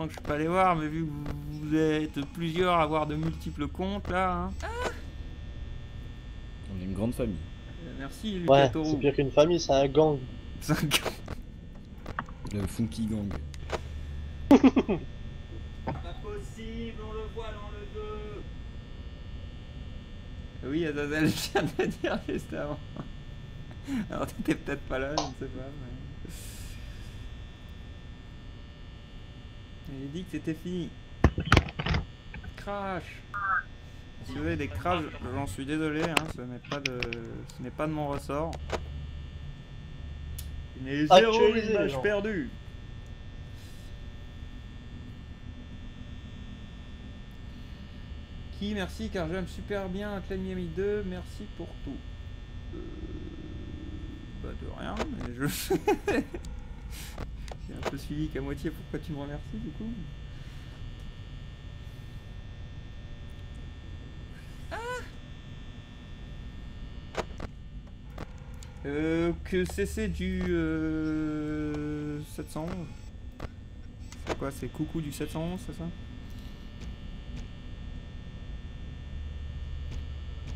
longtemps que je suis pas allé voir, mais vu que vous êtes plusieurs à avoir de multiples comptes là. Hein. On est une grande famille. Merci Lucas Ouais, Toro. c'est pire qu'une famille, c'est un gang. C'est un gang. Le Funky Gang. Pas possible, on le voit dans le 2. Oui, Azazel, je viens de le dire juste avant. Alors t'étais peut-être pas là, je ne sais pas. Mais... Il dit que c'était fini. Crash. Si vous avez des crashs, j'en suis désolé, hein, ce n'est pas de mon ressort. Il n'est zéro Actualisez, image genre. perdue. Qui, merci, car j'aime super bien Hotline Miami 2, merci pour tout. Bah de rien, mais je... J'ai un peu suivi qu'à moitié, pourquoi tu me remercies du coup? Que c'est du 711. C'est quoi? C'est coucou du 711, c'est ça?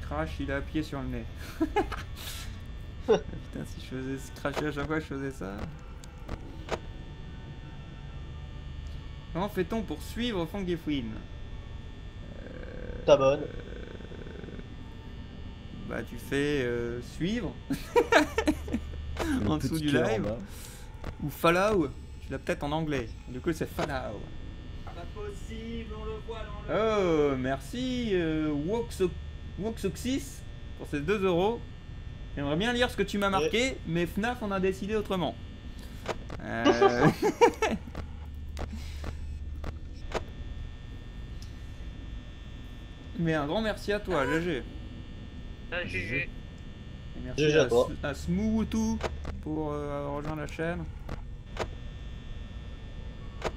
Crash, il a appuyé sur le nez. Putain, si je faisais crasher à chaque fois que je faisais ça. Comment fait-on pour suivre Funky Fwin? T'abonnes. Bah tu fais suivre en dessous du cœur en live bas. ou follow. Tu l'as peut-être en anglais. Du coup c'est follow. Pas possible, on le voit dans le... Oh merci Woxoxis pour ces 2 €. J'aimerais bien lire ce que tu m'as marqué, mais FNAF en a décidé autrement. Mais un grand merci à toi, GG. GG. Et merci GG à toi. à Smoothou pour rejoindre la chaîne.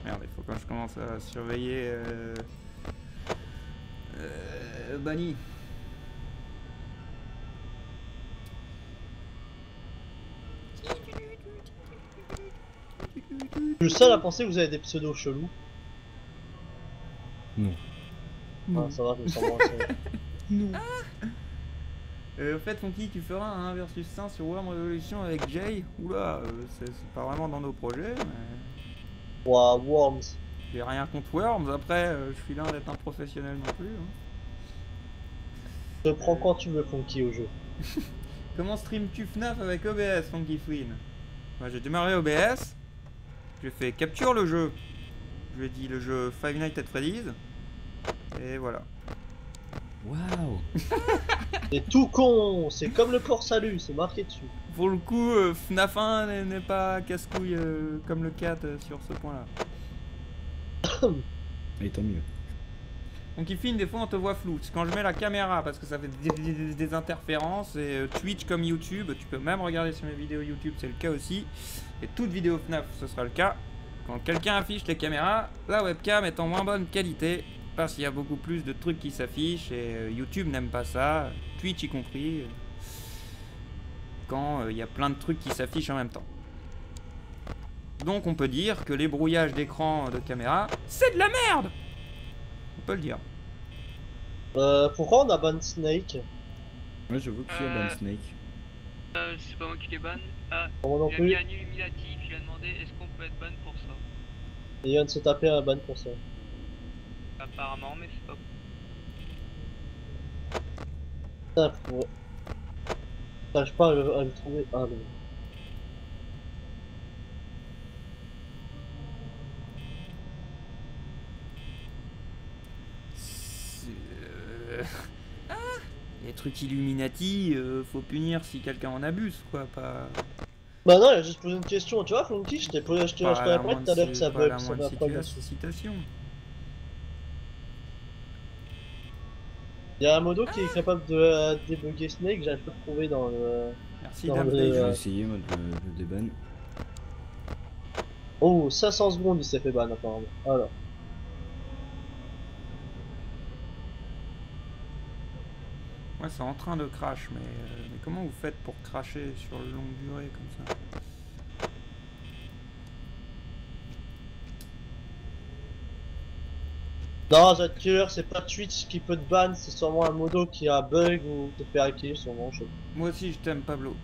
Merde, il faut que je commence à surveiller Bunny. Je suis le seul à penser que vous avez des pseudos chelous. Non. Ah, ça va, je me sens moins seul. Non. Au fait, Funky, tu feras un 1 versus 1 sur Worm Revolution avec Jay. Oula, c'est pas vraiment dans nos projets, mais... Ouah, Worms. J'ai rien contre Worms, après, je suis loin d'être un professionnel non plus. Hein. Je prends quand tu veux, Funky, au jeu. Comment stream-tu FNAF avec OBS, Funky Fwin? Moi, j'ai démarré OBS, j'ai fait capture le jeu. Je lui ai dit le jeu Five Nights at Freddy's, et voilà. Waouh. C'est tout con, c'est comme le port salut, c'est marqué dessus. Pour le coup, FNAF 1 n'est pas casse-couille comme le 4 sur ce point-là. Et tant mieux. Donc il filme, des fois on te voit flou. C'est quand je mets la caméra parce que ça fait des interférences. Et Twitch comme YouTube, tu peux même regarder sur mes vidéos YouTube, c'est le cas aussi. Et toute vidéo FNAF, ce sera le cas. Quand quelqu'un affiche les caméras, la webcam est en moins bonne qualité. Parce qu'il y a beaucoup plus de trucs qui s'affichent. Et YouTube n'aime pas ça, Twitch y compris. Quand il y a plein de trucs qui s'affichent en même temps. Donc on peut dire que les brouillages d'écran de caméra, c'est de la merde! On peut le dire. Pourquoi on a ban Snake? Moi j'avoue que c'est Ban Snake. C'est pas moi qui les banne. Ah, Moi non il a plus. mis un illuminatif, il a demandé est-ce qu'on peut être ban pour ça. Et il vient de se taper un ban pour ça. Apparemment, mais c'est pas. Putain, faut... J'arrive pas à le trouver. Ah non. Les trucs Illuminati, faut punir si quelqu'un en abuse, quoi, pas... Bah non, il a juste posé une question, tu vois, Funky, je t'ai pas répondu la tout à l'heure que ça pas bug, la ça moindre va pas bien. citation. Il y a un modo qui est capable de débugger Snake, j'arrive pas à le trouver dans le... Merci Non, Dame mais, J'ai Daisy. essayé moi de le déban. Oh, 500 secondes il s'est fait ban apparemment. Alors. Ouais, c'est en train de crash, mais comment vous faites pour crasher sur le longue durée comme ça? Non, The Killer, c'est pas Twitch qui peut te ban, c'est sûrement un modo qui a bug ou te fait hacker, sûrement. Moi aussi je t'aime Pablo.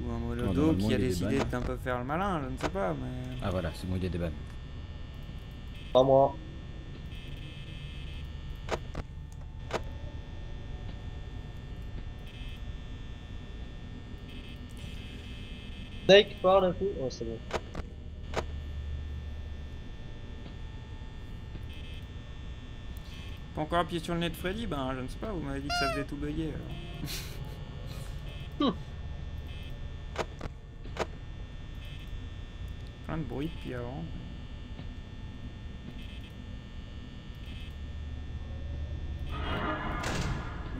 Ou un modo normalement, qui a il est décidé ban. d'un peu faire le malin, je ne sais pas, mais... Ah voilà, c'est bon, il y a des bannes. Pas moi. Snake parle un peu. Oh, c'est bon. Pas encore appuyé sur le nez de Freddy? Ben je ne sais pas, vous m'avez dit que ça faisait tout bugger alors. Plein de bruit depuis avant.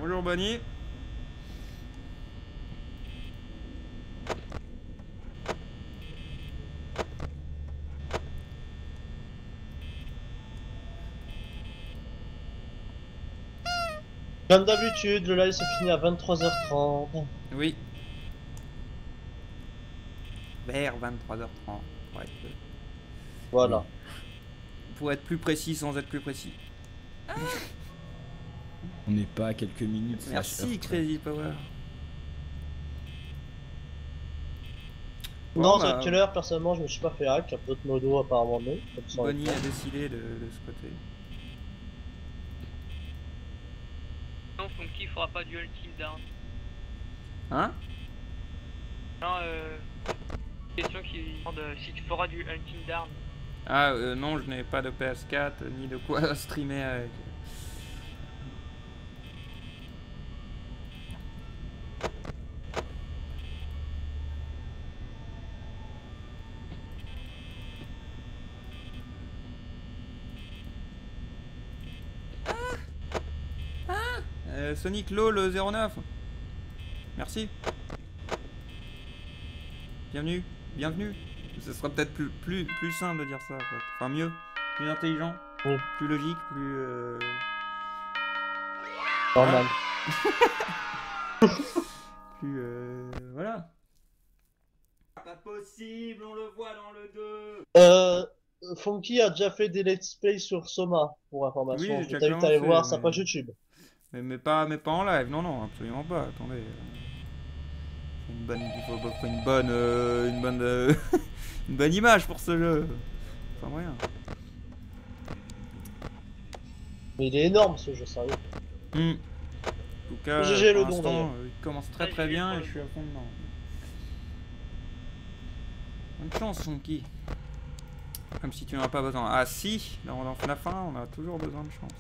Bonjour Bonnie. Comme d'habitude, le live se finit à 23h30. Oui. Vers 23h30. Ouais. Voilà. Pour être plus précis sans être plus précis. On n'est pas à quelques minutes. Merci Crazy Power. Non, Bon, bah, The Killer, personnellement, je me suis pas fait hack. D'autres modos, apparemment, non. Comme ça, Bonnie a décidé de ce côté. Non, Funky fera pas du Hunting Down. Hein? Non, question qui demande si tu feras du Hunting Down. Ah non, je n'ai pas de PS4 ni de quoi streamer avec. Sonic LOL 09. Merci. Bienvenue. Bienvenue. Ce sera peut-être plus simple de dire ça en fait. Enfin mieux. Plus intelligent. Oui. Plus logique. Plus... normal. plus... voilà. Pas possible, on le voit dans le 2. Funky a déjà fait des let's play sur Soma, pour information. Oui, Je j'ai t'invite à aller commencé, voir sa mais- page YouTube. Mais pas en live, non, absolument pas. Attendez. Une bonne, une bonne image pour ce jeu. Enfin moyen. Mais il est énorme ce jeu, sérieux. En tout cas, GG le pour don, l'instant, d'ailleurs. il commence très bien et je suis à fond dedans. Bonne chance, Funky. Comme si tu n'en as pas besoin. Ah si, là dans FNAF 1, on a toujours besoin de chance.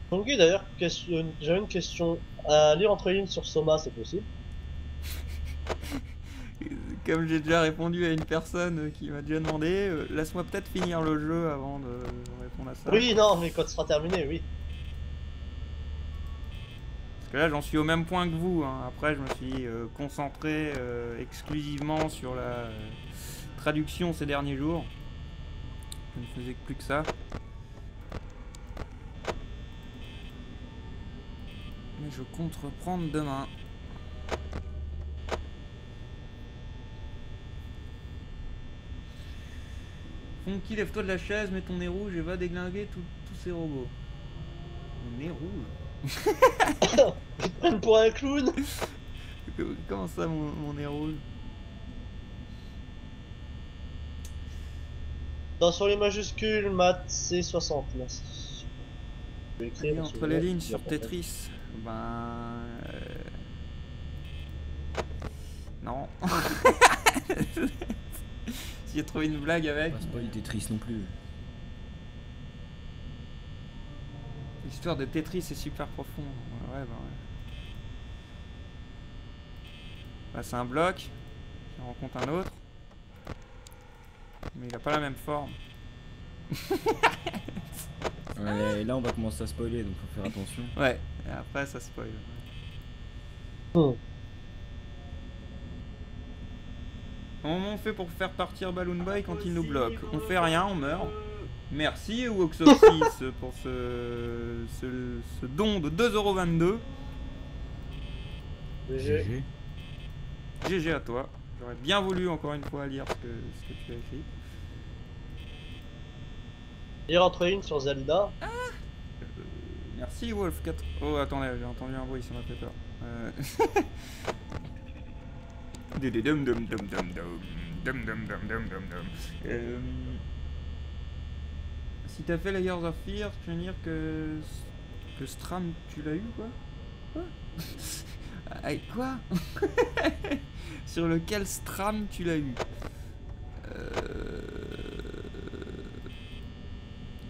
Funky, d'ailleurs, j'avais une question. Lire entre les lignes sur Soma, c'est possible? Comme j'ai déjà répondu à une personne qui m'a déjà demandé, laisse-moi peut-être finir le jeu avant de répondre à ça. Oui, non, mais quand ce sera terminé, oui. Parce que là, j'en suis au même point que vous. Hein. Après, je me suis concentré exclusivement sur la traduction ces derniers jours. Je ne faisais plus que ça. Mais je compte reprendre demain. Funky, lève-toi de la chaise, mets ton nez rouge et va déglinguer tous ces robots. Mon nez rouge? Ils te prennent pour un clown. Comment ça, mon nez rouge? Sur les majuscules, maths, C60. Merci. Je vais écrire parce Entre que les là, lignes il y a sur pas de- Tetris, non. J'ai trouvé une blague avec. Pas spoil Tetris non plus. L'histoire de Tetris est super profonde. Ouais, bah ouais. Là, c'est un bloc. J'en rencontre un autre. Mais il a pas la même forme. Ouais, et là on va commencer à spoiler donc faut faire attention. Ouais, et après ça spoil. Hmm. Comment on fait pour faire partir Balloon Boy quand il nous bloque? On fait rien, on meurt. Merci Woxoxis pour ce don de 2,22 €. GG. GG à toi. J'aurais bien voulu encore une fois lire ce que tu as écrit. Lire entre les lignes sur Zelda. Merci Wolf 4. Oh attendez, j'ai entendu un bruit, ça m'a fait peur. Dum dum dum dum dum dum dum dum dum dum dum. Si t'as fait Layers of Fear, tu veux dire que Stram tu l'as eu quoi? Quoi? Sur lequel Stram tu l'as eu?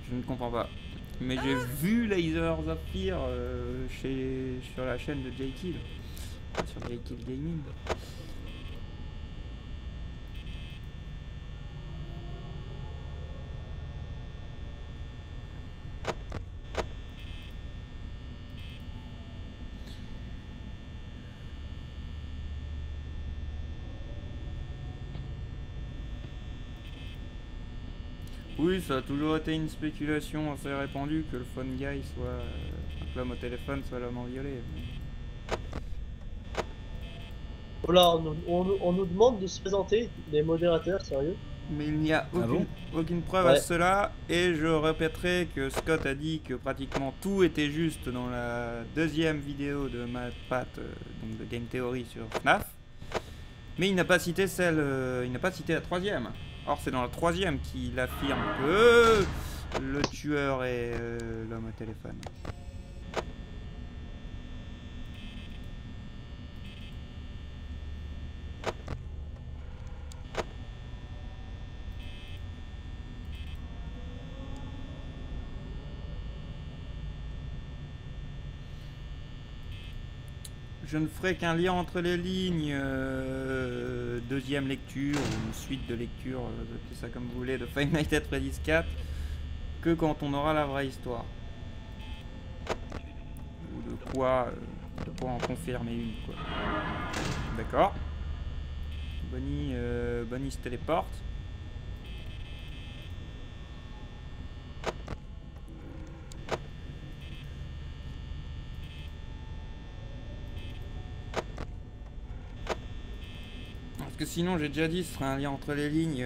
Je ne comprends pas. Mais j'ai vu Layers of Fear sur la chaîne de J-Kill. Sur J-Kill Gaming. Oui, ça a toujours été une spéculation assez répandue que le phone guy soit l'homme au téléphone, soit l'homme en violet. Voilà, on nous demande de se présenter, les modérateurs, sérieux. Mais il n'y a aucune preuve à cela, et je répéterai que Scott a dit que pratiquement tout était juste dans la deuxième vidéo de MatPat, donc de Game Theory sur FNAF, mais il n'a pas cité il n'a pas cité la troisième. Or c'est dans la troisième qu'il affirme que le tueur est l'homme au téléphone. Je ne ferai qu'un lien entre les lignes, deuxième lecture ou une suite de lecture, appelez ça comme vous voulez, de Five Nights at Freddy's 4, que quand on aura la vraie histoire. Ou de quoi en confirmer une, quoi. D'accord. Bonnie se téléporte. Que sinon j'ai déjà dit ce sera un lien entre les lignes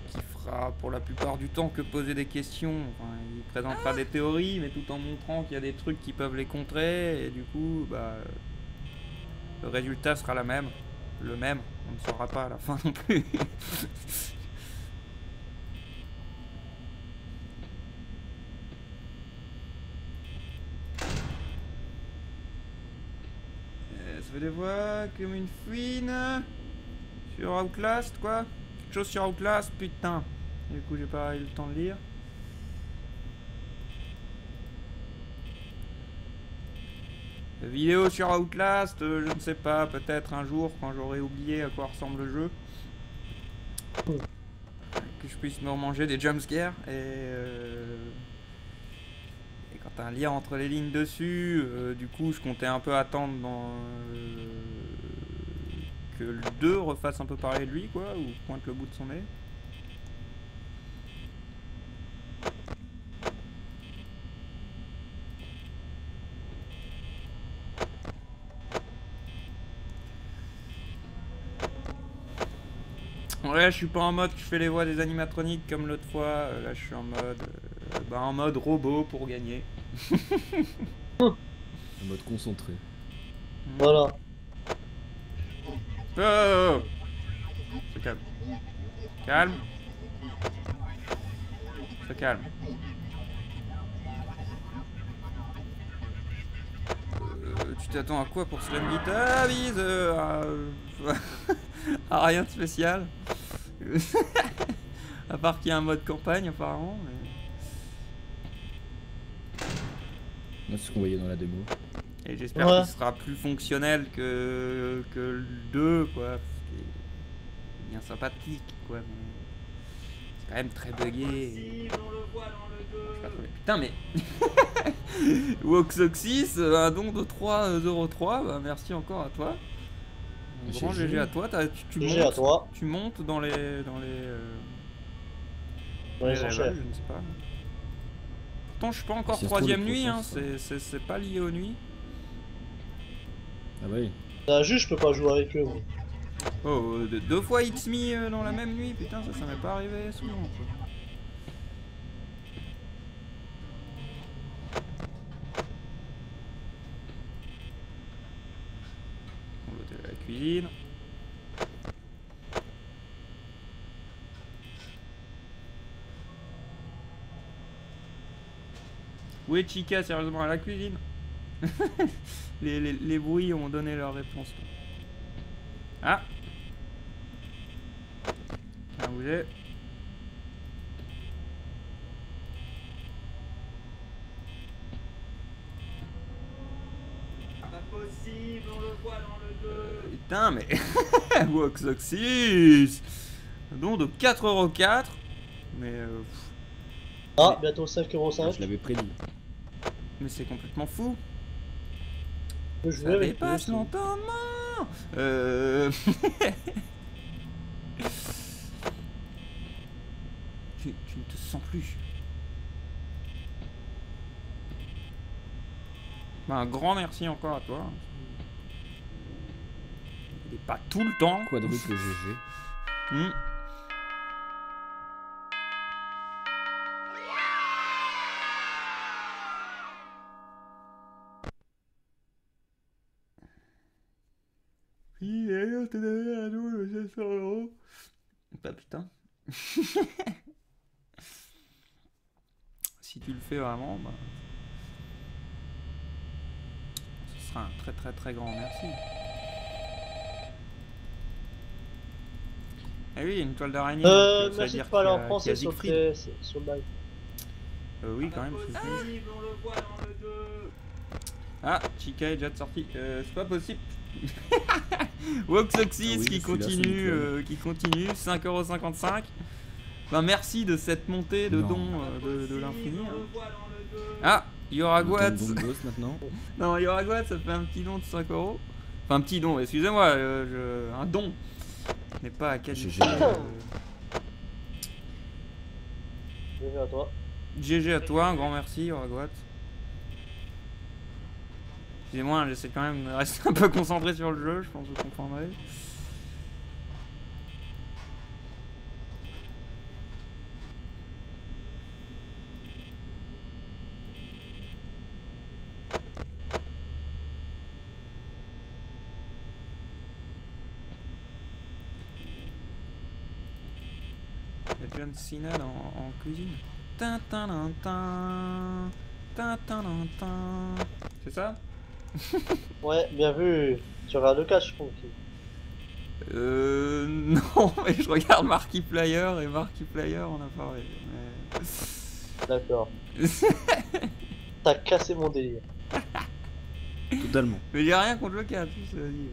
qui fera pour la plupart du temps que poser des questions. Enfin, il présentera des théories mais tout en montrant qu'il y a des trucs qui peuvent les contrer et du coup bah, le résultat sera le même, on ne saura pas à la fin non plus. Ça fait des voix comme une fouine. Sur Outlast, quoi? Quelque chose sur Outlast, putain. Du coup, j'ai pas eu le temps de lire. Vidéo sur Outlast, je ne sais pas, peut-être un jour quand j'aurai oublié à quoi ressemble le jeu. Que je puisse me remanger des jumpscares et quand t'as un lien entre les lignes dessus, du coup je comptais un peu attendre que le 2 refasse un peu parler de lui, quoi, ou pointe le bout de son nez. Ouais, je suis pas en mode que je fais les voix des animatroniques comme l'autre fois. Là, je suis en mode robot pour gagner. En mode concentré. Voilà. Oh, se calme. Calme. Se calme. Tu t'attends à quoi pour Slam Beat? Ah, bise à rien de spécial. À part qu'il y a un mode campagne apparemment. C'est ce qu'on voyait dans la démo. Et j'espère qu'il sera plus fonctionnel que le 2, quoi. C'est bien sympathique, quoi. C'est quand même très bugué. Putain, mais. Woxoxys, un don de 3,03€. Bah, merci encore à toi. Un grand GG à toi. Tu montes dans les enchères. je ne sais pas. Pourtant, je suis pas encore troisième nuit, hein. C'est pas lié aux nuits. Ah oui. Juste, je peux pas jouer avec eux. Moi. Oh, deux 2 fois It's Me dans la même nuit, putain, ça m'est pas arrivé souvent. Quoi. cuisine. Où est Chica, sérieusement, à la cuisine? les bruits ont donné leur réponse. Ah! Ah, vous êtes. Pas possible, on le voit dans le 2. Putain, mais. Woxoxys! Don de 4,04€. Mais. Ah, bientôt 5,5€. Je l'avais prédit. Mais c'est complètement fou. Je peux jouer Ça avec lui dépasse aussi. l'entendement. Tu ne te sens plus. Bah, un grand merci encore à toi. Il est pas tout le temps. Quadruple GG. Hmm. Oui, d'ailleurs, t'as donné un don de 500€. Bah putain. Si tu le fais vraiment, bah. Ce sera un très très très grand merci. Eh oui, une toile d'araignée. donc, ça veut Merci dire de pas aller en qu'il y a français sur Siegfried. sur le live. Oui, quand même. c'est sûr. On le voit dans le 2. Ah, Chica est déjà sorti. C'est pas possible. Woxoxys Ah oui, qui celui-là, c'est continue, 5,55€. Ben, merci de cette montée de Non. dons de l'infini. On hein. le voit dans le 2. Ah, Yoraguat. Don de gosse maintenant. Non, Yoraguat, ça fait un petit don de 5€. Enfin, un petit don, excusez-moi, un don. Mais pas à qualité. GG. Je vais à toi. GG à toi, un grand merci, Yoraguat. Excusez-moi, j'essaie quand même de rester un peu concentré sur le jeu, je pense que vous comprendrez. Il y a John Cena en cuisine. Tintin, tintin. C'est ça? Ouais, bien vu. Tu regardes le catch, Funky. Non, mais je regarde Markiplier et Markiplier on a parlé. D'accord. T'as cassé mon délire. Totalement. Mais j'ai rien contre le catch, ça dit.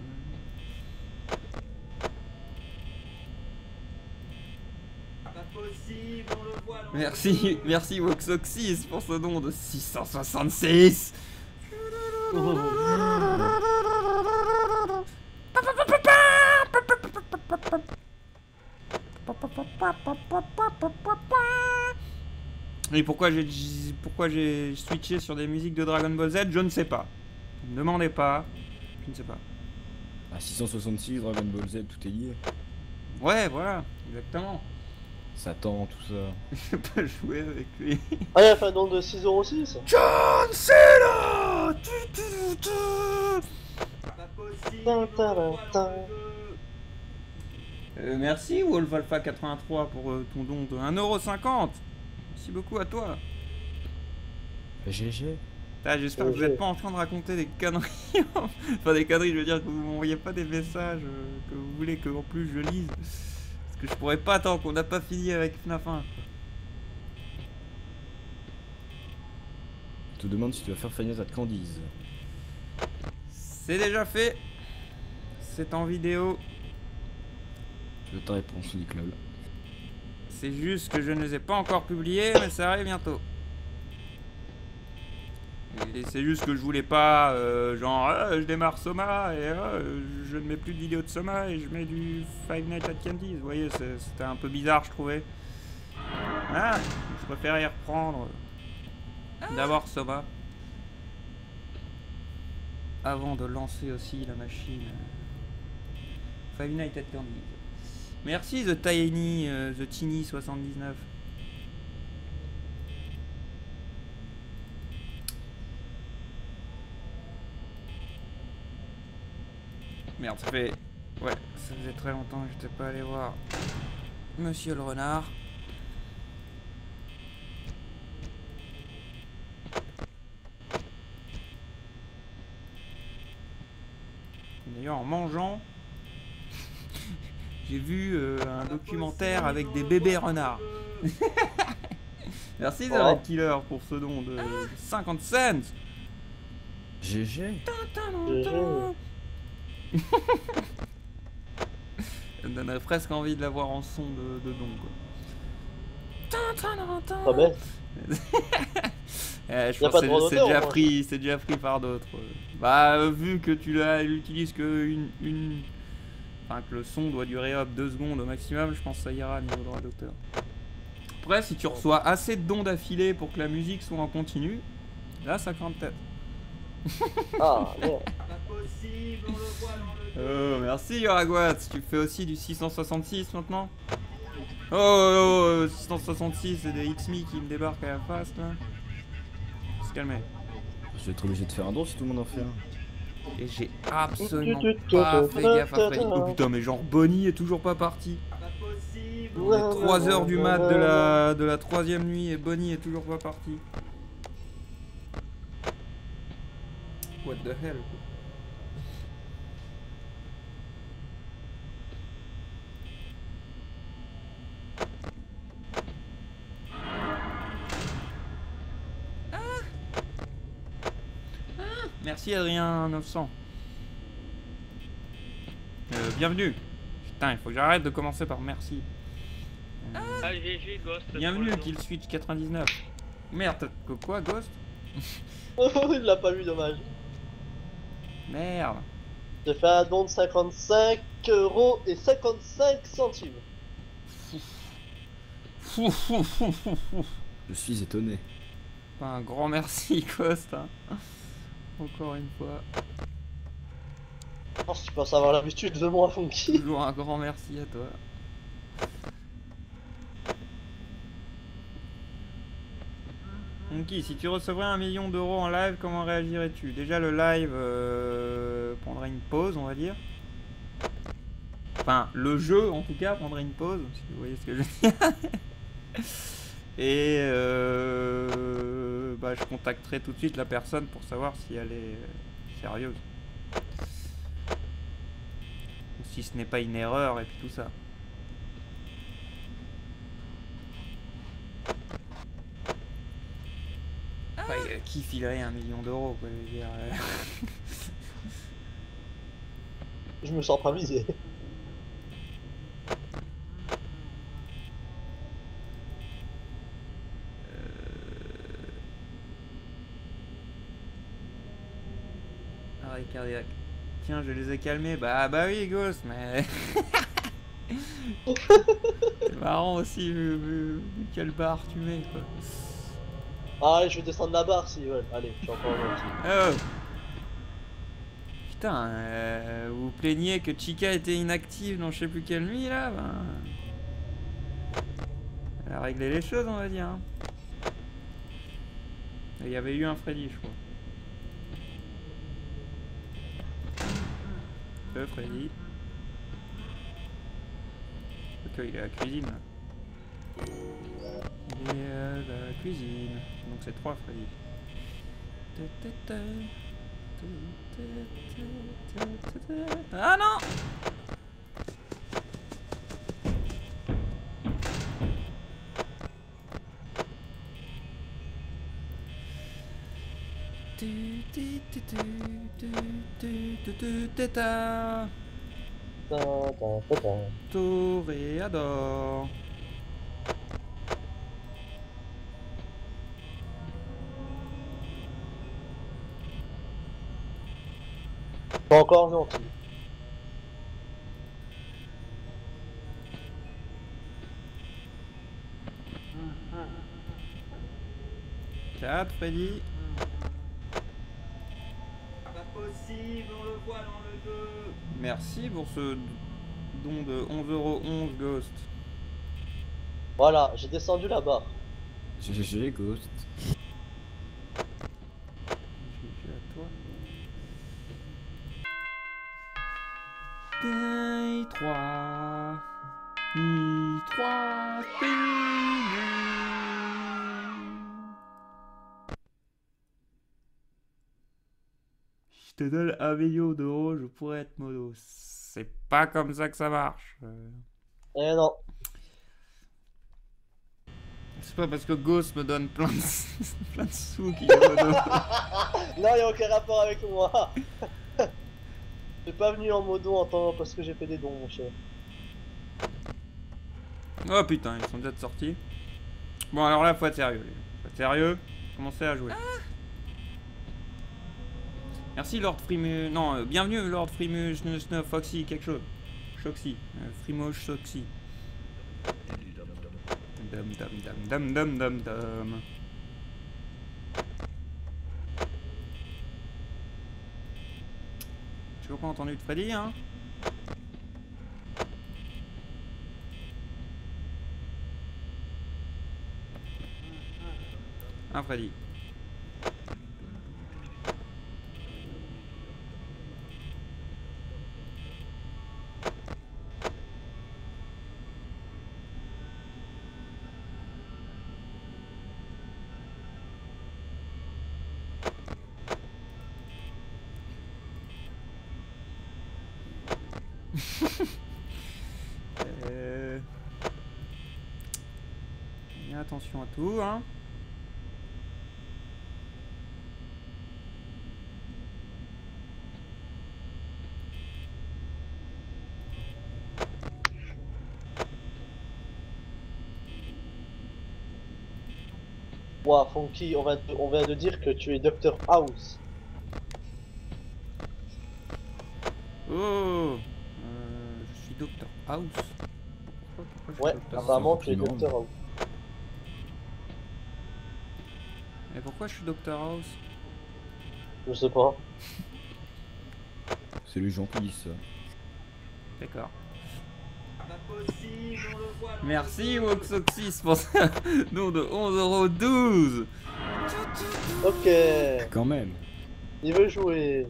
Pas possible, on le voit dans Merci Woxoxys pour ce don de 666. Et pourquoi j'ai switché sur des musiques de Dragon Ball Z, je ne sais pas. Ne me demandez pas, je ne sais pas. À 666, Dragon Ball Z, tout est lié. Ouais, voilà, exactement. Satan, tout ça. Je peux pas jouer avec lui. Ah, il a fait un don de 6,06€. John Cena. Pas possible, on le voit dans le Merci Wolf Alpha 83 pour ton don de 1,50€. Merci beaucoup à toi. GG. Ah, j'espère que vous n'êtes pas en train de raconter des conneries. Enfin des conneries, je veux dire que vous m'envoyez pas des messages que vous voulez que en plus je lise. Parce que je pourrais pas tant qu'on n'a pas fini avec FNAF 1. Je te demande si tu vas faire Final à Candice. C'est déjà fait. C'est en vidéo. Tu veux ta réponse, Niclol. C'est juste que je ne les ai pas encore publiés, mais ça arrive bientôt. Et c'est juste que je voulais pas, genre, je démarre Soma et je ne mets plus de vidéos de Soma et je mets du Five Nights at Candy's. Vous voyez, c'était un peu bizarre, je trouvais. Ah, je préférais y reprendre. D'abord Soma. Avant de lancer aussi la machine. Five Nights at Candy's. Merci The Tiny, The Tiny 79. Merde, ça fait Ouais, ça faisait très longtemps que j'étais pas allé voir Monsieur le renard. D'ailleurs, en mangeant, j'ai vu un documentaire avec des bébés renards. Merci The Red Killer pour ce don de 50 cents. GG. Ça me donnerait presque envie de l'avoir en son de don, quoi. Pas bête. Je Y a pense pas de que droit d'auteur, au moins. c'est déjà pris par d'autres. Bah, vu que tu l'utilises que enfin, que le son doit durer hop 2 secondes au maximum, je pense que ça ira niveau droit d'auteur. Après, si tu reçois assez de dons d'affilée pour que la musique soit en continu, là ça craint peut-être. Ah, merde. Oh, merci Yoraguat, tu fais aussi du 666 maintenant? Oh, 666, c'est des X-Me qui me débarquent à la face là. Faut se calmer. Je vais être obligé de faire un don si tout le monde en fait un. Et j'ai absolument pas fait gaffe à Freddy. Oh putain, mais genre Bonnie est toujours pas parti. Il est 3h du mat de la 3ème nuit et Bonnie est toujours pas parti. What the hell? Merci Adrien 900. Bienvenue. Putain, il faut que j'arrête de commencer par merci. Ah, GG, Ghost. Bienvenue Kill Switch 99. Merde, quoi Ghost? Il l'a pas vu, dommage. Merde. J'ai fait un don de 55,55 €. Je suis étonné. Un grand merci Ghost. Hein. Encore une fois. Je pense que tu penses avoir l'habitude de moi, Funky. Toujours un grand merci à toi. Monkey, si tu recevrais 1 million d'euros en live, comment réagirais-tu? Déjà le live prendrait une pause, on va dire. Enfin, le jeu en tout cas prendrait une pause, si vous voyez ce que je veux dire. Et bah, je contacterai tout de suite la personne pour savoir si elle est sérieuse. Ou si ce n'est pas une erreur et puis tout ça. Enfin, qui filerait 1 million d'euros, quoi, je veux dire. Je me sens pas visé. Arrêt cardiaque. Tiens, je les ai calmés. Bah oui, Ghost, mais... C'est marrant aussi, vu quelle barre tu mets, quoi. Ah, allez, je vais descendre la barre si, ouais. Allez, je suis encore là aussi. Oh. Putain, vous vous plaignez que Chica était inactive dans je sais plus quelle nuit, là, ben... Elle a réglé les choses, on va dire. Hein. Il y avait eu un Freddy, je crois. Freddy. Ok, il est à la cuisine. Là. Il est à la cuisine. Donc c'est 3 Freddy. Ah non! Toréador. Pas encore gentil. Quatre Freddy. Pas possible, on le voit dans le 2. Merci pour ce don de 11,11 € Ghost. Voilà, j'ai descendu la barre. GG Ghost. GG à toi. ni trois. Ni trois pays. Je te donne 1 million d'euros, je pourrais être modo. C'est pas comme ça que ça marche. Eh non. C'est pas parce que Ghost me donne plein de, plein de sous qu'il est modo. Non, y a aucun rapport avec moi. Je suis pas venu en modo en temps parce que j'ai fait des dons, mon cher. Oh putain, ils sont déjà sortis. Bon, alors là, faut être sérieux. Les gars. Faut être sérieux. Commencez à jouer. Merci Lord Frimu. Non, bienvenue Lord Frimu, Foxy, quelque chose. Shoxy. Frimo Shoxy. Dum dum dum dum dum dum dum. J'ai toujours pas entendu de Freddy, hein. Un Freddy. Et attention à tout, hein. Ouah, Funky, on vient de dire que tu es Dr House. Oh, je suis Dr House. Pourquoi Ouais, je suis Dr. apparemment House, tu es c'est Dr House. Et pourquoi je suis Dr House? Je sais pas. C'est les gens qui disent ça. D'accord. Pas possible, on le voit dans Merci le dos. Woxoxys pour ce don de 11,12 €. Ok, Quand même. il veut jouer.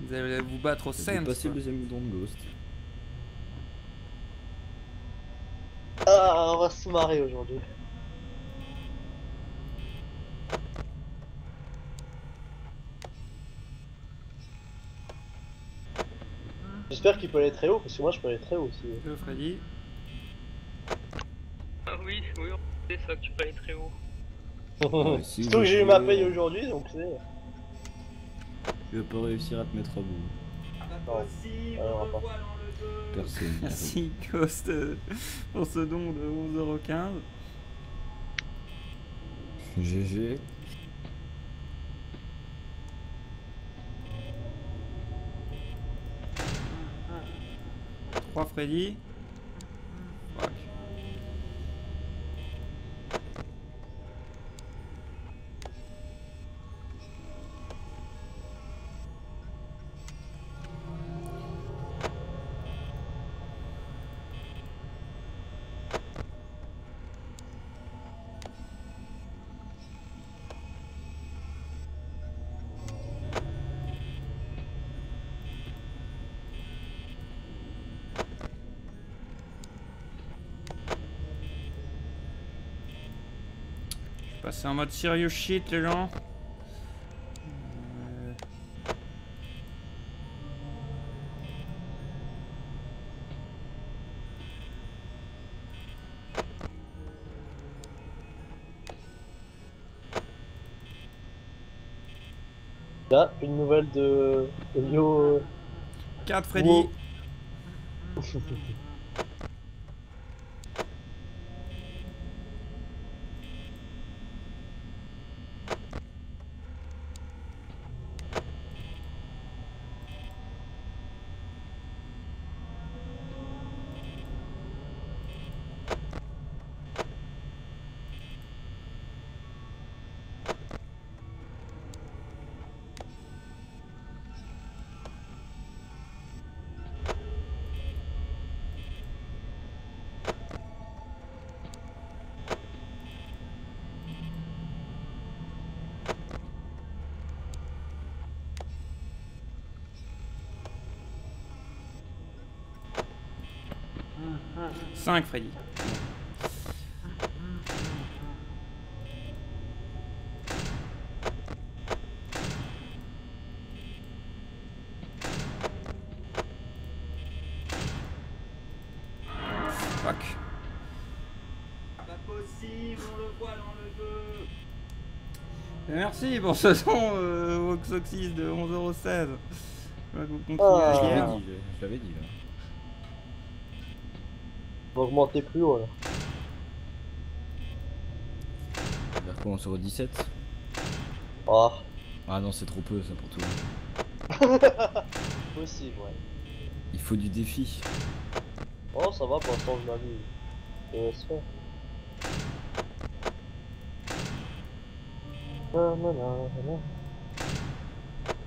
Vous allez vous battre au J'ai centre. passé le deuxième don de Ghost. Ah, on va se marrer aujourd'hui. J'espère qu'il peut aller très haut, parce que moi je peux aller très haut aussi. Freddy. Ah oui, oui, c'est ça que tu peux aller très haut. Ouais, si Surtout je que j'ai eu ma veux- paye aujourd'hui, donc c'est... Je vais pas réussir à te mettre à bout. Pas possible, Alors, on le on va voit dans le dos. Personne. Merci Ghost pour ce don de 11,15 €. GG. 3 Freddy. Fuck. Passer en mode serious shit les gens. Là, une nouvelle de Yo. 4 Freddy. Wow. 5 Freddy. Fuck. Pas possible, on le voit dans le jeu. Et merci pour ce son Voxoxys de 11,16 €. Je vais vous continuer Ah. Je à l'avais lire. dit, je l'avais dit là. On va augmenter plus haut là. Vers quoi on sera 17? Ah, Ah non, c'est trop peu ça pour tout. possible, ouais. Il faut du défi. Oh, ça va pour l'instant, je m'amuse. Ça va se faire.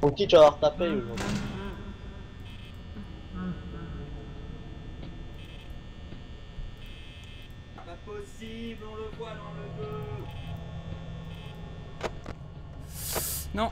Mon petit, tu vas avoir ta paye aujourd'hui. Pas possible, on le voit dans le jeu. Non.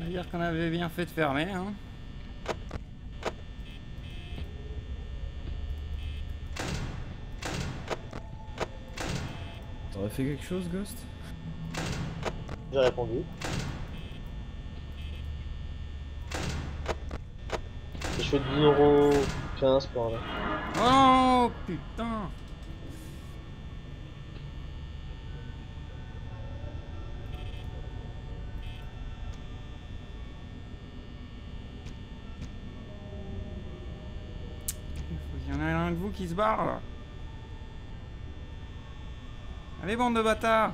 On va dire qu'on avait bien fait de fermer, hein. T'aurais fait quelque chose, Ghost? J'ai répondu. Je fais 10,15 € par là. Oh putain. Il y en a un de vous qui se barre là. Allez bande de bâtards.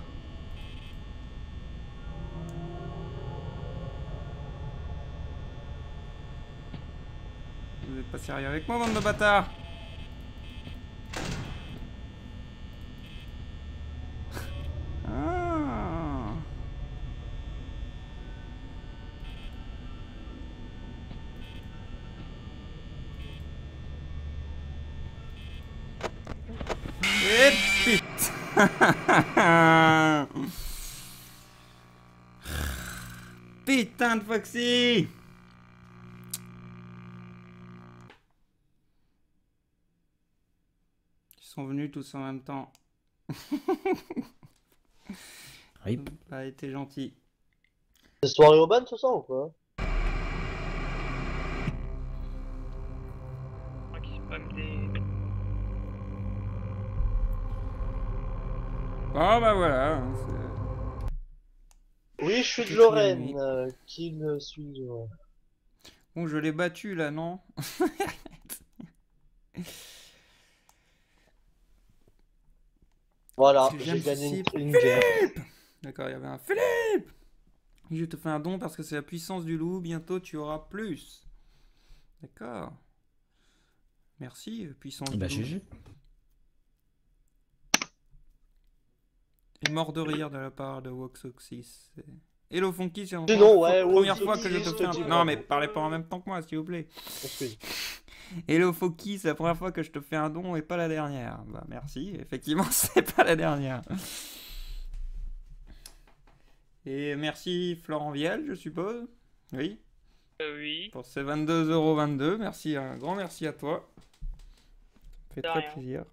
Vous êtes pas sérieux avec moi bande de bâtards. Ah. Et putain. Putain de Foxy. Ils sont venus tous en même temps. Rip. Pas été gentil. C'est soirée urbaine ce soir ou quoi? Qui spam des. Bon bah voilà. Hein, Oui, je suis de Toute Lorraine. la Kill suis de Lorraine. bon, je l'ai battu là, non? Voilà, Tu viens j'ai de gagné citer une guerre. D'accord, il y avait un Philippe. Je te fais un don parce que c'est la puissance du loup. Bientôt, tu auras plus. D'accord. Merci, puissance Bah du loup. GG. Et mort de rire de la part de Woxoxys. Hello Funky, c'est la Sinon, ouais, première Woxoxys, fois que je te fais un... dis Non mais bravo. parlez pas en même temps que moi, s'il vous plaît. Excuse. Hello Funky, c'est la première fois que je te fais un don et pas la dernière. Bah merci, effectivement, c'est pas la dernière. Et merci Florent Viel, je suppose. Oui, Oui. pour ces 22,22 €. Merci, un grand merci à toi. Ça fait De très rien. plaisir.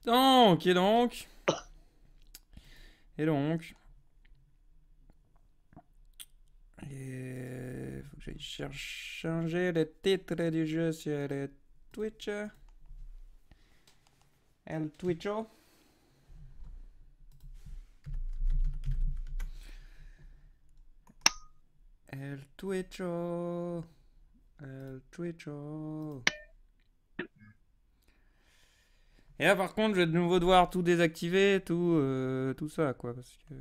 Donc, et donc. Et donc. Et faut que j'aille changer le titre du jeu sur le Twitch. El Twitcho. El Twitcho. El Twitcho. Et là par contre je vais de nouveau devoir tout désactiver, tout ça quoi, parce que...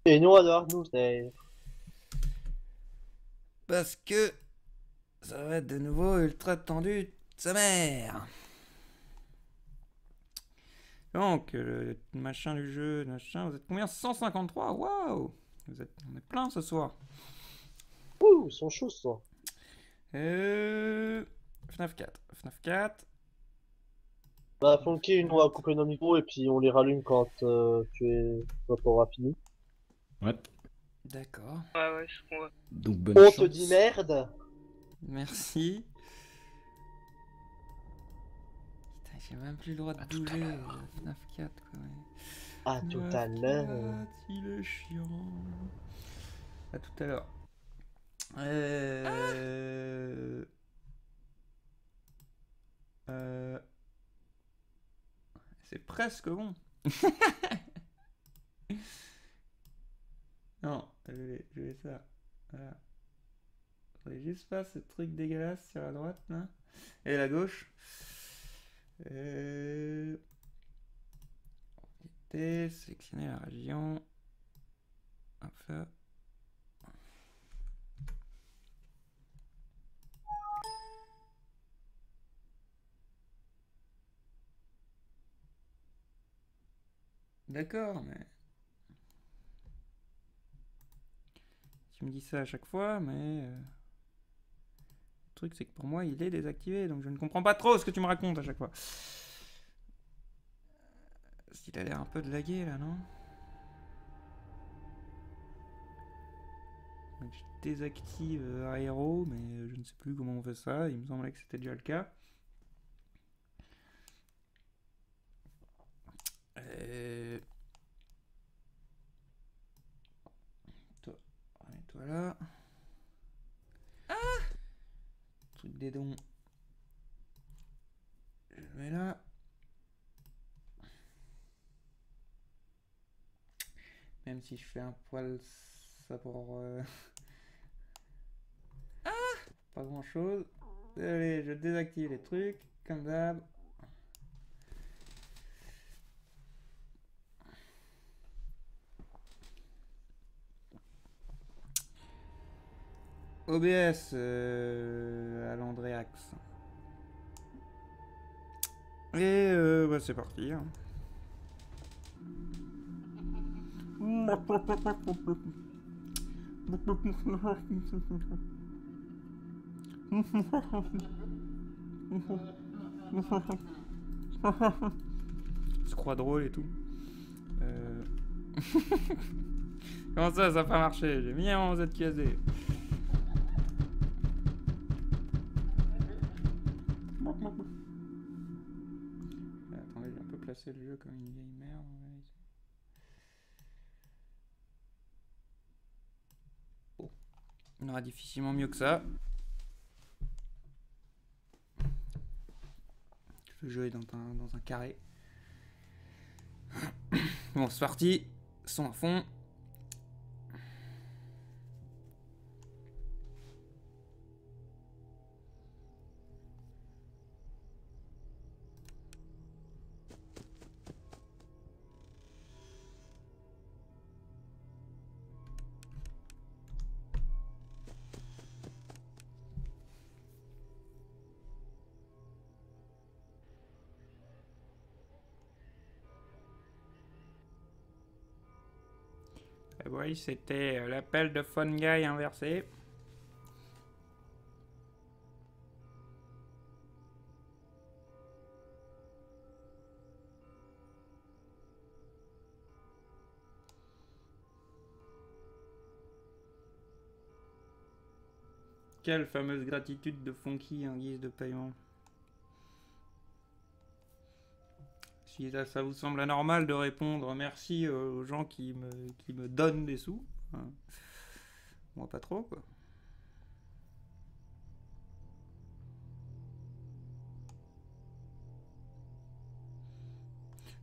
Et nous, on va nous, c'est. Parce que ça va être de nouveau ultra tendu de sa mère. Donc, le machin du jeu, machin, vous êtes combien? 153, waouh! On est plein ce soir. Ouh, ils sont chauds ce soir. FNAF 4. FNAF 4. Bah, Funky, nous on va couper nos micros et puis on les rallume quand quand t'auras fini. Ouais. D'accord. Ouais, c'est ce qu'on va. Donc bonne On chance. te dit merde. Merci. Putain, j'ai même plus le droit de À tout à bouger. l'heure. FNAF 4, quoi. Ouais. À tout FNAF à l'heure. 4, il est chiant. À tout à l'heure. C'est presque bon. Non, je vais ça. Voilà. Faudrait juste pas ce truc dégueulasse sur la droite là. Et la gauche. Sélectionner la région. Hop là. D'accord, mais... Tu me dis ça à chaque fois, mais... Le truc, c'est que pour moi, il est désactivé, donc je ne comprends pas trop ce que tu me racontes à chaque fois. Parce qu'il a l'air un peu de laguer, là, non? Donc, je désactive Aéro, mais je ne sais plus comment on fait ça. Il me semblait que c'était déjà le cas. Toi là. Ah! Truc des dons. Je le mets là. Même si je fais un poil ça pour pas grand chose. Allez, je désactive les trucs, comme d'hab. OBS à l'Andréax. Et bah c'est parti. Hein. Je crois drôle et tout. Comment ça n'a pas marché? J'ai mis un ZQSD. Attendez, j'ai un peu placé le jeu comme une vieille merde. Bon. On aura difficilement mieux que ça. Le jeu est dans un carré. Bon, c'est parti. Son à fond. Et oui, c'était l'appel de Fun Guy inversé. Quelle fameuse gratitude de Funky en guise de paiement. Si ça vous semble anormal de répondre merci aux gens qui me donnent des sous, hein. Moi pas trop quoi.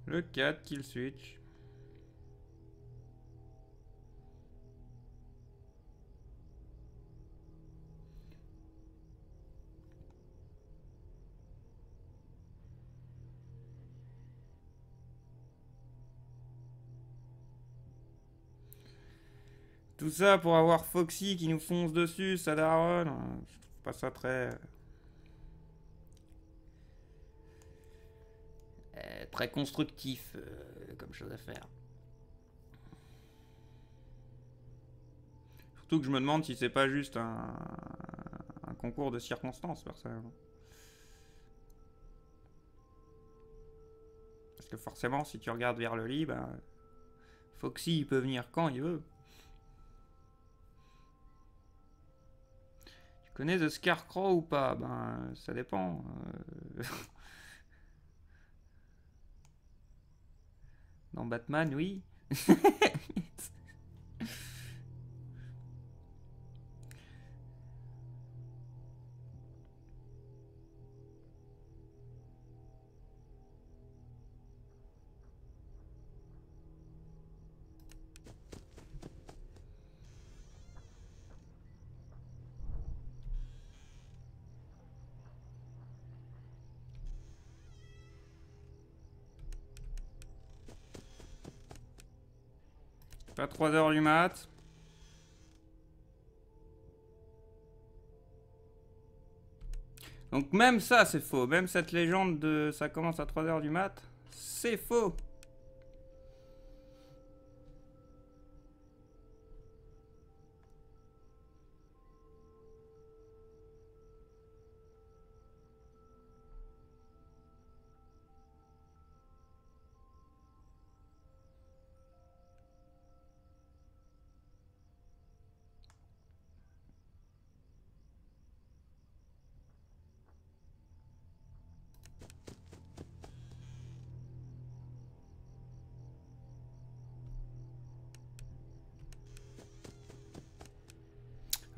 Le 4 kill switch. Tout ça pour avoir Foxy qui nous fonce dessus, ça daronne. Je trouve pas ça très très constructif comme chose à faire. Surtout que je me demande si c'est pas juste un concours de circonstances, personnellement. Parce que forcément, si tu regardes vers le lit, ben, Foxy, il peut venir quand il veut. Tu connais The Scarecrow ou pas? Ben, ça dépend. Dans Batman, oui. Pas 3 heures du mat. Donc même ça c'est faux. Même cette légende de ça commence à 3 heures du mat, c'est faux.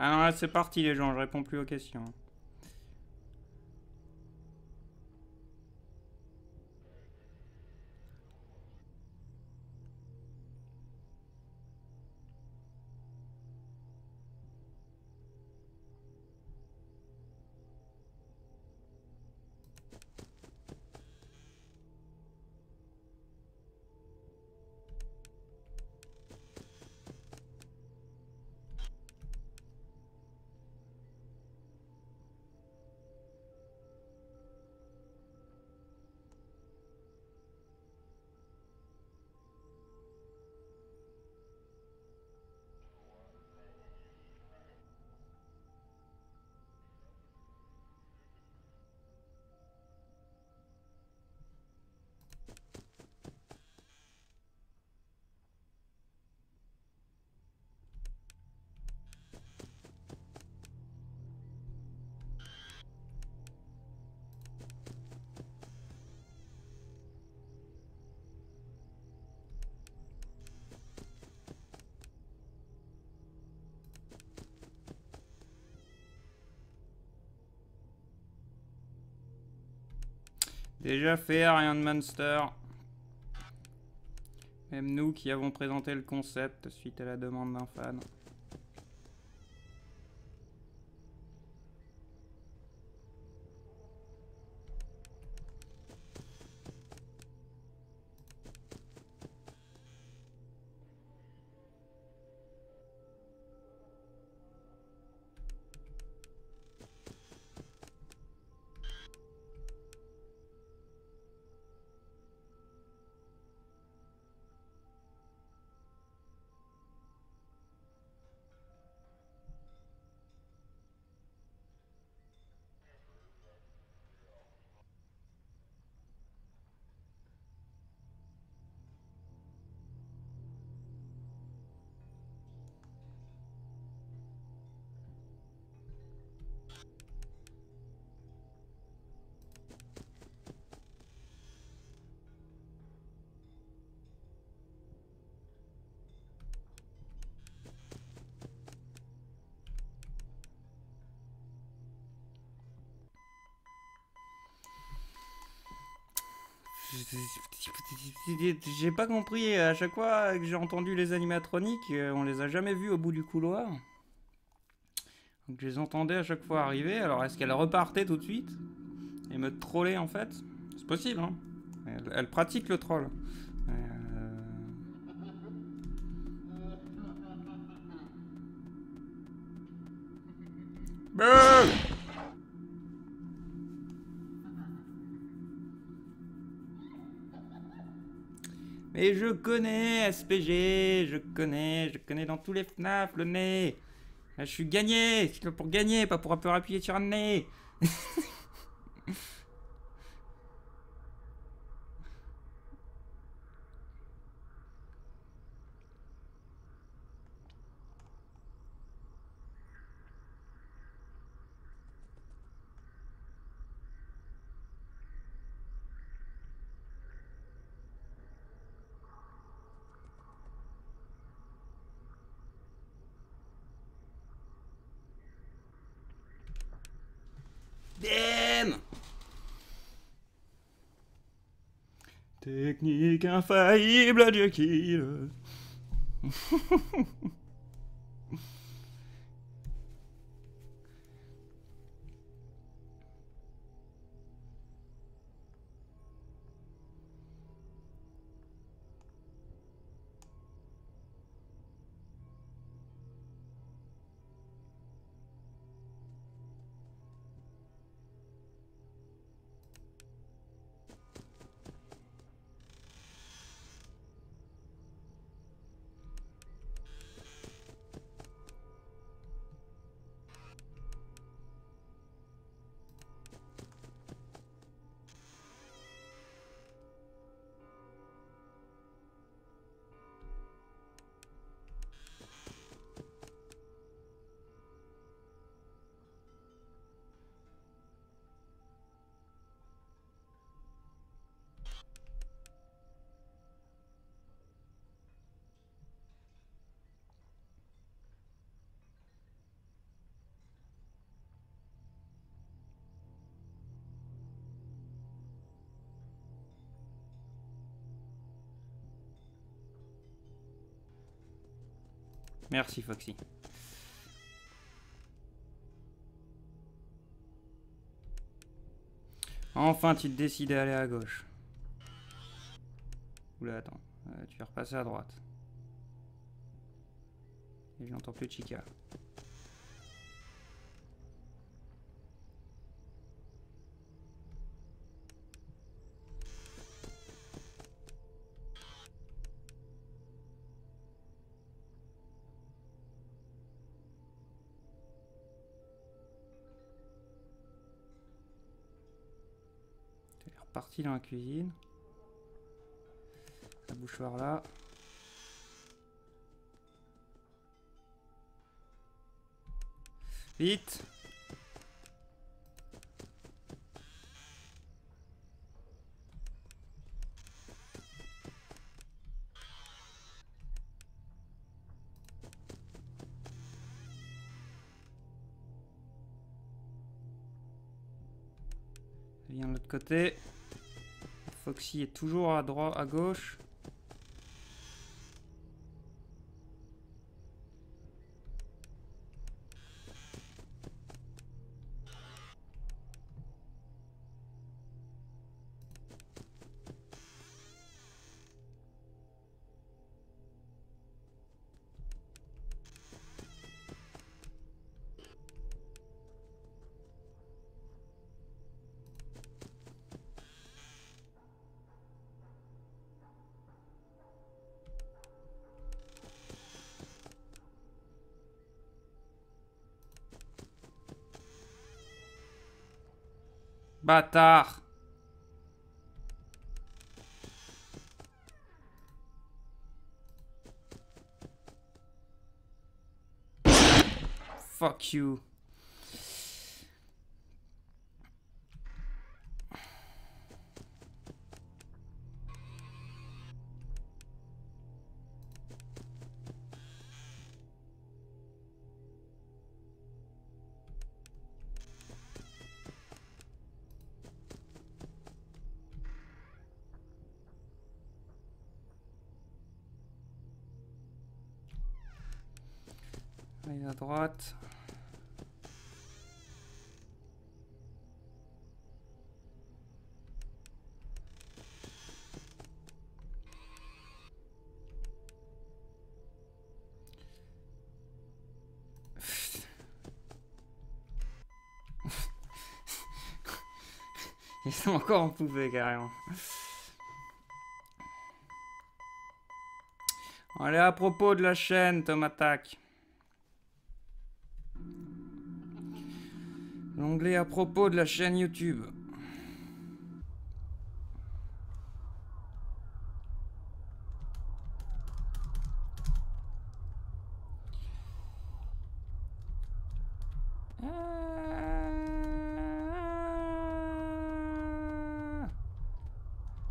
Ah non, là c'est parti les gens, je réponds plus aux questions. Déjà fait, rien de Monster. Même nous qui avons présenté le concept suite à la demande d'un fan. J'ai pas compris, à chaque fois que j'ai entendu les animatroniques, on les a jamais vus au bout du couloir. Donc je les entendais à chaque fois arriver, alors est-ce qu'elles repartaient tout de suite et me troller en fait? C'est possible, hein. Elle pratique le troll. Et je connais SPG, je connais dans tous les FNAF le nez. Là, je suis gagné, c'est pour gagner, pas pour un peu appuyer sur un nez. Damn! Technique infaillible, Dieu kill. Merci Foxy. Enfin, tu te décides à aller à gauche. Oula, attends. Tu vas repasser à droite. Et je n'entends plus de Chica. Parti dans la cuisine. La bouchoir là. Vite. Viens de l'autre côté. Foxy est toujours à droite, à gauche. Bâtard. Fuck you. Allez à droite. Ils sont encore en poupée carrément. Allez, à propos de la chaîne, Tomatac. L'onglet à propos de la chaîne YouTube.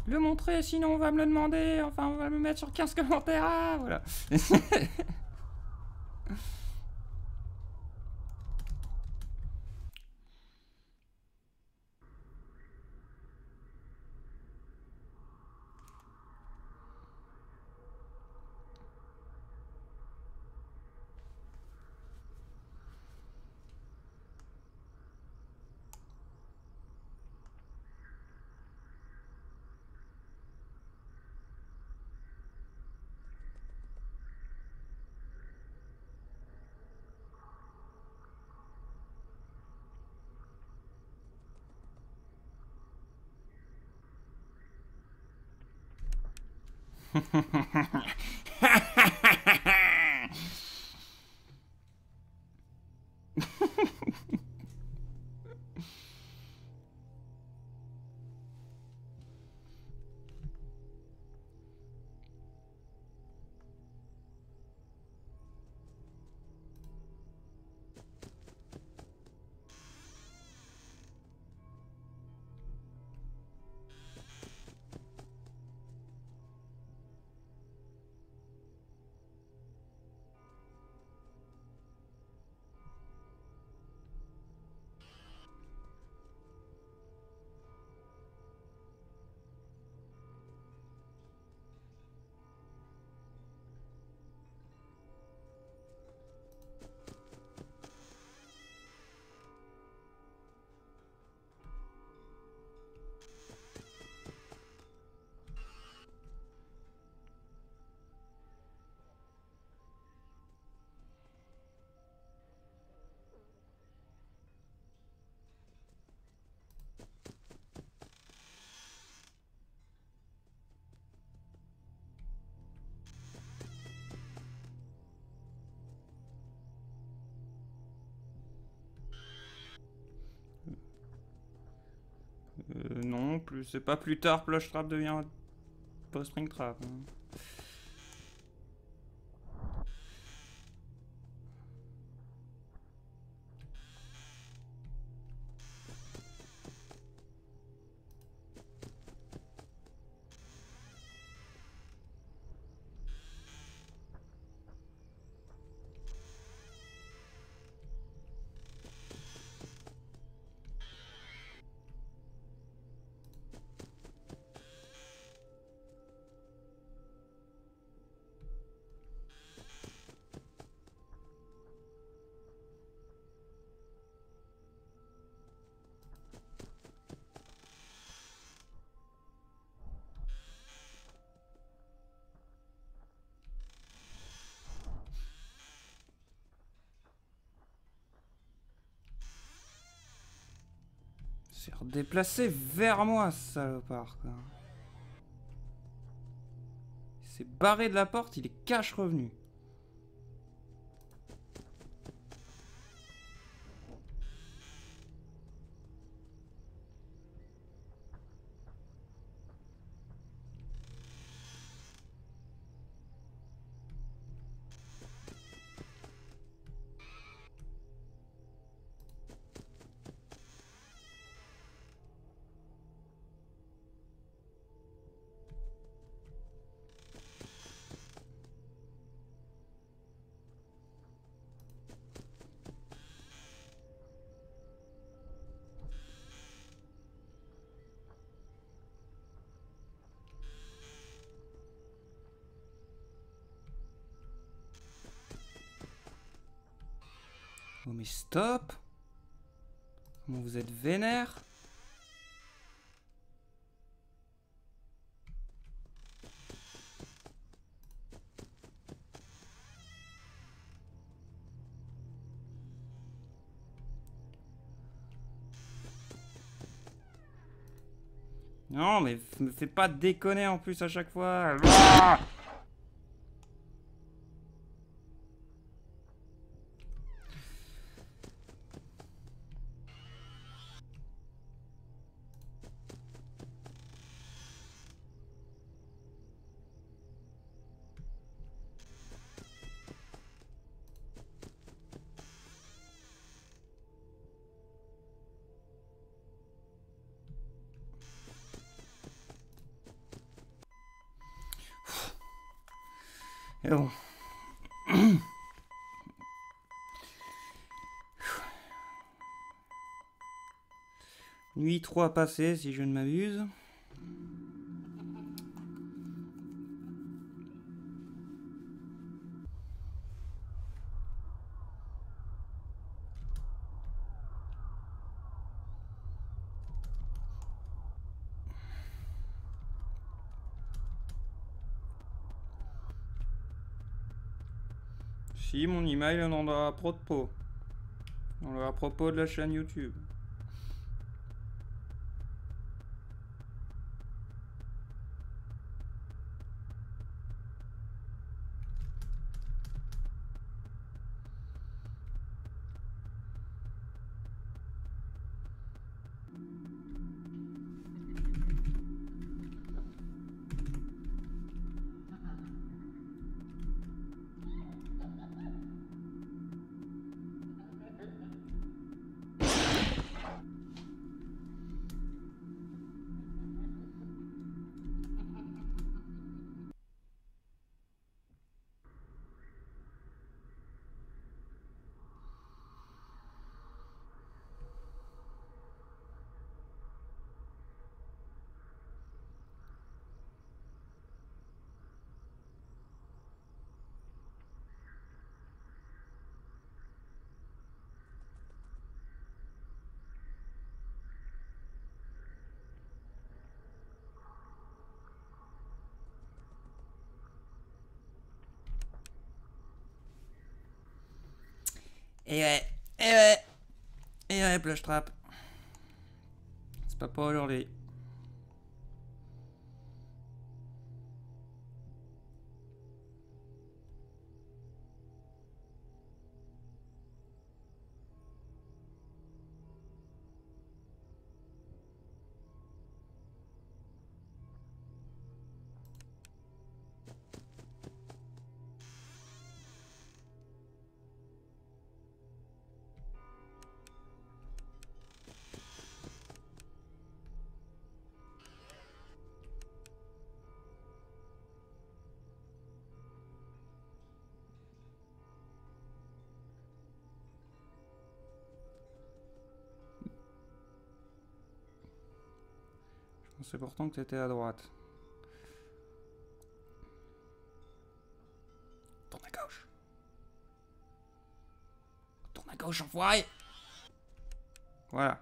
Le montrer, sinon on va me le demander. Enfin, on va me mettre sur 15 commentaires. Ah, voilà. Non, plus c'est pas plus tard, Plush Trap devient pas Spring Trap. Hein. C'est redéplacé vers moi, ce salopard, quoi. Il s'est barré de la porte, il est cash revenu. Oh mais stop! Comment vous êtes vénère? Non mais me fais pas déconner en plus à chaque fois. Ah, Mais bon. Nuit 3 passée, si je ne m'abuse. Si, mon email on en a à propos. On a à propos de la chaîne YouTube. Et ouais, et ouais, et ouais, Plush Trap. C'est pas pour aujourd'hui. Je pensais pourtant que t'étais à droite. Tourne à gauche. Tourne à gauche, enfoiré. Voilà.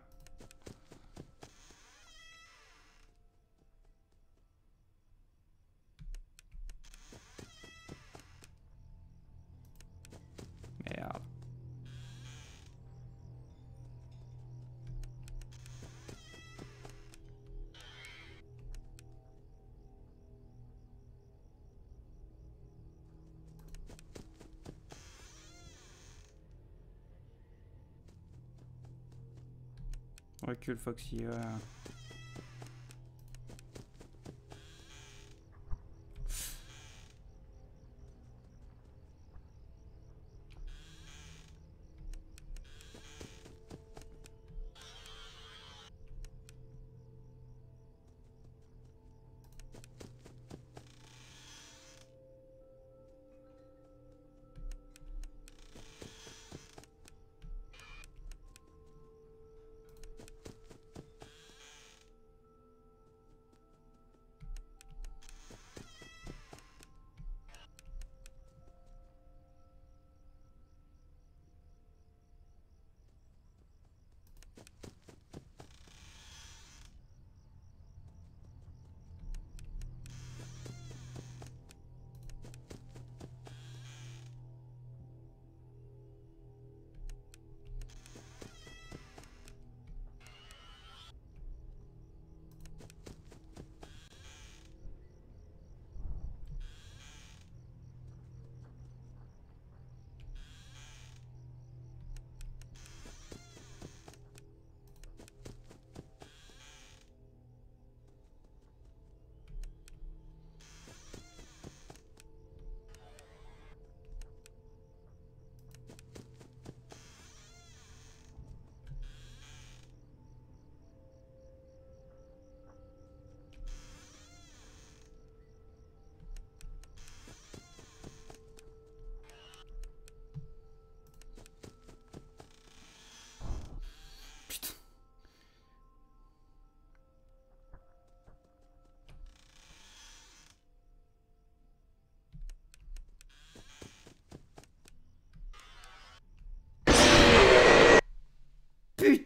Merde. Recule Foxy, voilà.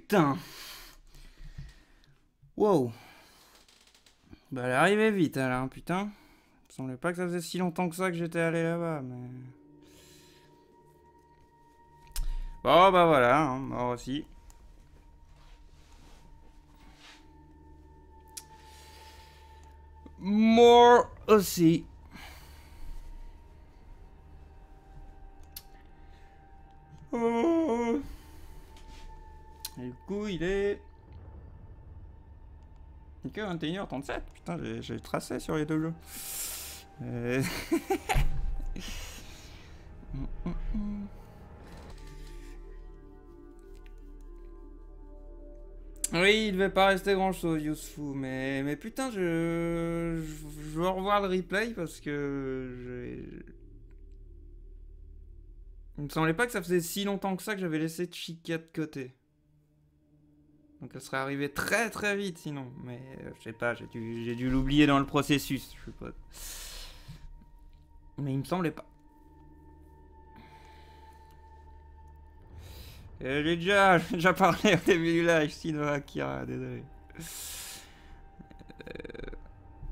putain. Wow. Bah elle est arrivée vite elle, hein, putain. Il me semblait pas que ça faisait si longtemps que ça que j'étais allé là-bas, mais... Bon bah voilà, hein, mort aussi. Mort aussi. Oh. Et du coup il est... que 21h37, putain j'ai tracé sur les deux jeux. Oui, il devait pas rester grand chose, Yousfou, mais putain, je veux revoir le replay parce que il me semblait pas que ça faisait si longtemps que ça que j'avais laissé Chica de côté. Donc elle serait arrivée très très vite sinon, mais je sais pas, j'ai dû l'oublier dans le processus, je sais pas. Mais il me semblait pas. J'ai déjà parlé au début du live, sinon Akira, désolé.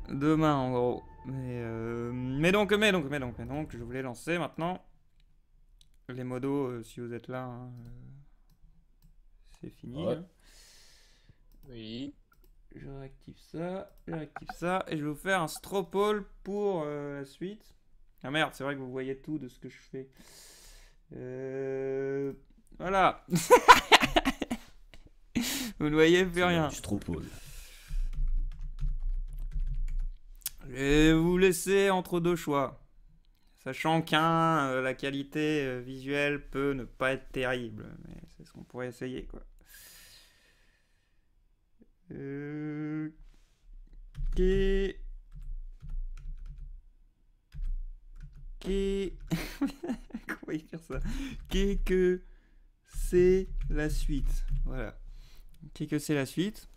Demain en gros. Mais donc, je voulais lancer maintenant. Les modos, si vous êtes là, hein, c'est fini. Ouais. Hein. Oui. Je réactive ça, et je vais vous faire un straw poll pour la suite. Ah merde, c'est vrai que vous voyez tout de ce que je fais. Voilà. Vous ne voyez plus rien. Du Stropole. Je vais vous laisser entre deux choix. Sachant qu'un, la qualité visuelle peut ne pas être terrible. Mais c'est ce qu'on pourrait essayer, quoi. Comment écrire ça? Qu'est-ce que c'est la suite? Voilà. Qu'est-ce que c'est la suite?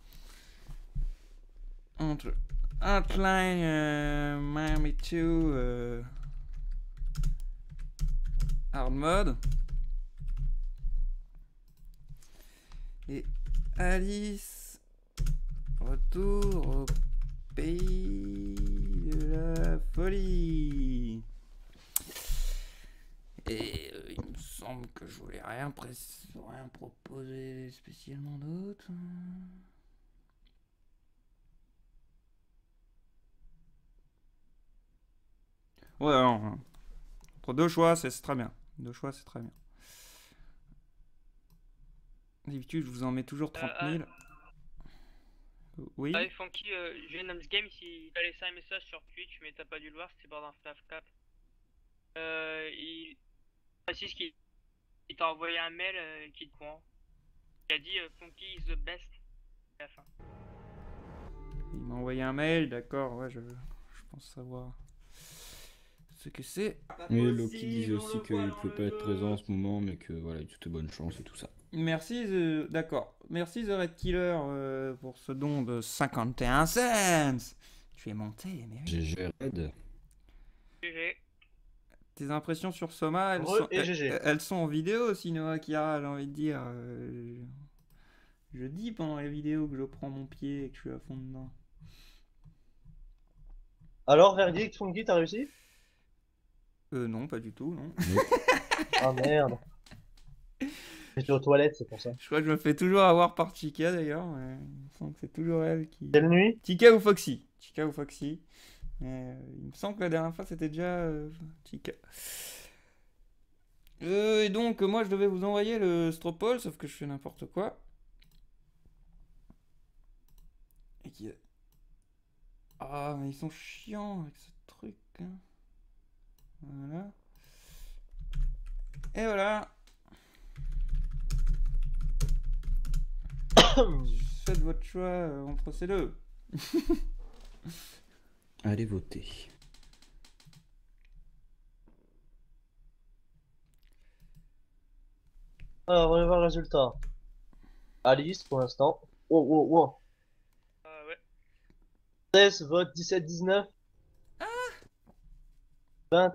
Entre Outline Miami 2 Hard Mode et Alice Retour au pays de la folie. Et il me semble que je voulais rien proposer spécialement d'autre. Ouais, non. Entre deux choix, c'est très bien. Deux choix, c'est très bien. D'habitude, je vous en mets toujours 30 000. Oui. Ah, Funky, je viens dans ce game, si t'as laissé un message sur Twitch, mais t'as pas dû le voir, c'était dans FNAF 4. Il précise qu'il t'a envoyé un mail qui te prend. Il a dit Funky is the best à la fin. Il m'a envoyé un mail, d'accord, ouais, je pense savoir ce que c'est. Et Loki disait aussi qu'il ne pouvait pas être présent en ce moment, mais que voilà, il toute bonne chance et tout ça. Merci, d'accord. Merci The Red Killer pour ce don de 51 cents. Tu es monté, mais oui. GG Red. GG. Tes impressions sur Soma, elles sont en vidéo aussi, Noah Kira, j'ai envie de dire. Je dis pendant les vidéos que je prends mon pied et que je suis à fond dedans. Alors, verdict, Funky, t'as réussi? Non, pas du tout, non. Ah merde. J'étais aux toilettes, c'est pour ça. Je crois que je me fais toujours avoir par Chica d'ailleurs. Mais il me semble que c'est toujours elle qui. Quelle nuit? Chica ou Foxy. Chica ou Foxy. Mais, il me semble que la dernière fois c'était déjà Chica. Et donc, moi je devais vous envoyer le Stropole, sauf que je fais n'importe quoi. Et qui. Ah, mais ils sont chiants avec ce truc. Hein. Voilà. Et voilà. Faites votre choix entre ces deux. Allez voter. Alors, on va voir le résultat. Alice, pour l'instant. Oh, oh, oh. Ouais. 16 votes, 17, 19. 20.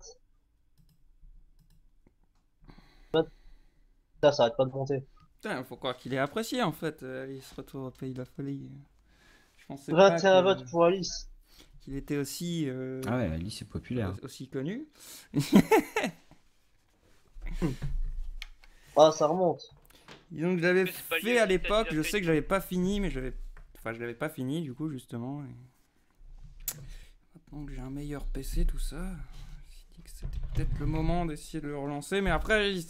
Ça arrête pas de monter. Putain, faut croire qu'il est apprécié en fait. Il se retrouve au pays de la folie. Je pensais pas 21 votes pour Alice. qu'il était aussi, Ah ouais, Alice c'est populaire. aussi connu. Ah, ça remonte. Et donc je l'avais Mais c'est pas fait lié, à c'est l'époque, déjà je fait. sais que j'avais pas fini, mais enfin je l'avais pas fini du coup justement. Et... Maintenant que j'ai un meilleur PC, tout ça, je me suis dit que c'était peut-être le moment d'essayer de le relancer, mais après il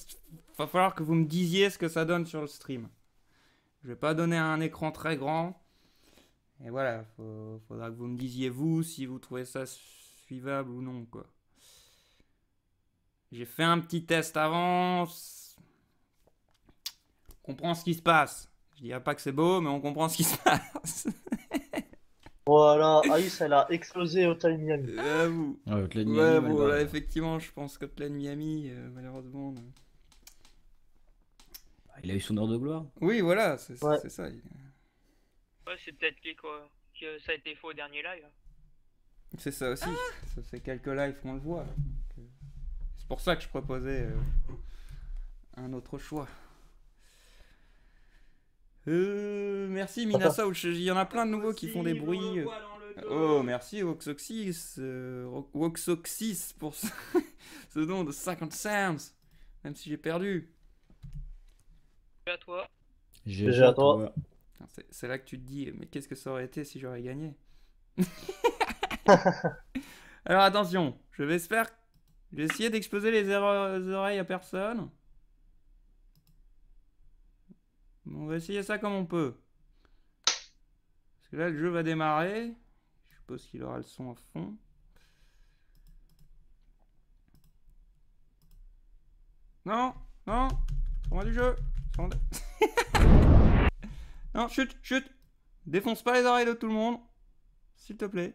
va falloir que vous me disiez ce que ça donne sur le stream. Je vais pas donner un écran très grand. Et voilà, faudra que vous me disiez vous si vous trouvez ça suivable ou non quoi. J'ai fait un petit test avant. On comprend ce qui se passe. Je dirais pas que c'est beau, mais on comprend ce qui se passe. Voilà, Alice, elle a explosé au Time Miami. J'avoue. Ouais, Hotline Ouais, Miami, bon, mal là, barré. effectivement, je pense qu'Hotline Miami, malheureusement. Il a eu son heure de gloire. Oui, voilà, c'est Ouais. ça. Ouais, c'est peut-être que ça a été faux au dernier live. C'est ça aussi. Ça fait quelques lives qu'on le voit. Donc, c'est pour ça que je proposais un autre choix. Merci Minasa Ucheji. Il y en a plein de nouveaux qui font des Possible, on bruits. le voit dans le dos. Oh, merci Woxoxys pour ce don de 50 cents. Même si j'ai perdu. À toi. GG à toi. Putain, c'est là que tu te dis, mais qu'est-ce que ça aurait été si j'aurais gagné? Alors attention, je vais essayer d'exploser les oreilles à personne. On va essayer ça comme on peut. Parce que là, le jeu va démarrer. Je suppose qu'il aura le son à fond. Non, non, sors-moi du jeu. Non, chut, chut. Défonce pas les oreilles de tout le monde. S'il te plaît.